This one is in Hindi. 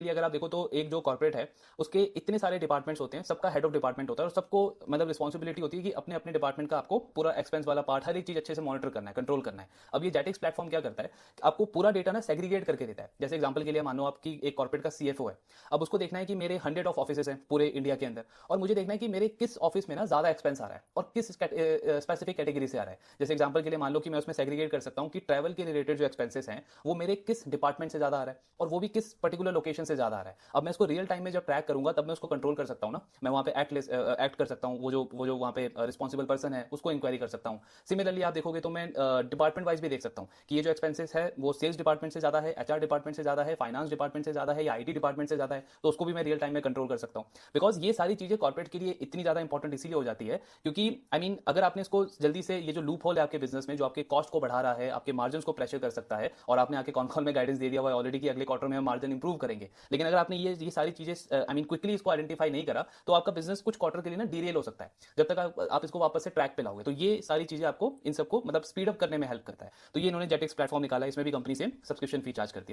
लिए अगर आप देखो तो एक जो कॉर्पोरेट है उसके इतने सारे डिपार्टमेंट्स होते हैं, सबका हेड ऑफ डिपार्टमेंट होता है और सबको मतलब रिस्पॉन्सिबिलिटी होती है कि अपने अपने डिपार्टमेंट का आपको पूरा एक्सपेंस वाला पार्ट हर एक चीज अच्छे से मॉनिटर करना है, कंट्रोल करना है। अब ये जेटिक्स प्लेटफॉर्म क्या करता है कि आपको पूरा डेटा ना सेग्रीगेट करके देता है। जैसे एग्जांपल के लिए मानो आपकी एक कॉर्पोरेट का सीएफओ है, अब उसको देखना है कि मेरे 100 ऑफ ऑफिस हैं पूरे इंडिया के अंदर, और मुझे देखना है कि मेरे किस ऑफिस में ना ज्यादा एक्सपेंस आ रहा है और किस स्पेसिफिक कैटेगरी से आ रहा है। जैसे एग्जांपल के लिए मान लो कि मैं उसमें सेग्रीगेट कर सकता हूँ कि ट्रैवल के रिलेटेड जो एक्सपेंसेस हैं वो मेरे किस डिपार्टमेंट से ज्यादा आ रहा है और वो भी किस पर्टिकुलर लोकेशन से ज्यादा आ रहा है। अब मैं इसको रियल टाइम में जब ट्रैक करूंगा तब मैं उसको कंट्रोल कर सकता हूँ ना, मैं वहां पे एक्ट कर सकता हूँ, वो जो वहां पे रिस्पॉन्सिबल पर्सन है उसको इंक्वायरी कर सकता हूँ। सिमिलरली आप देखोगे तो मैं डिपार्टमेंट वाइज भी देख सकता हूँ कि ये जो एक्सपेंसेस है वो सेल्स डिपार्टमेंट से ज्यादा है, एचआर डिपार्टमेंट से ज्यादा है, फाइनेंस डिपार्टमेंट से ज्यादा है या आईटी डिपार्टमेंट से ज्यादा है, तो उसको भी मैं रियल टाइम में कंट्रोल कर सकता हूँ। बिकॉज ये सारी चीजें कॉर्पोरेट के लिए इतनी ज्यादा इंपॉर्टेंट इसीलिए हो जाती है क्योंकि अगर आपने इसको जल्दी से, ये जो लूप होल है आपके बिजनेस में जो आपके कॉस्ट को बढ़ा रहा है, आपके मार्जिन को प्रेशर कर सकता है, और आपने आके कॉन कॉल में गाइडेंस दे दिया हुआ है ऑलरेडी कि अगले क्वार्टर में हम मार्जिन इंप्रूव करेंगे, लेकिन अगर आपने ये सारी चीजें क्विकली इसको आइडेंटिफाई नहीं करा तो आपका बिजनेस कुछ क्वार्टर के लिए ना डीरेल हो सकता है जब तक आप इसको वापस से ट्रैक पे लाओगे। तो ये सारी चीजें आपको इन सबको मतलब स्पीड अप करने में हेल्प करता है। तो ये इन्होंने जेटिक्स प्लेटफॉर्म निकाला है, इसमें भी कंपनी से सब्सक्रिप्शन फी चार्ज करती है।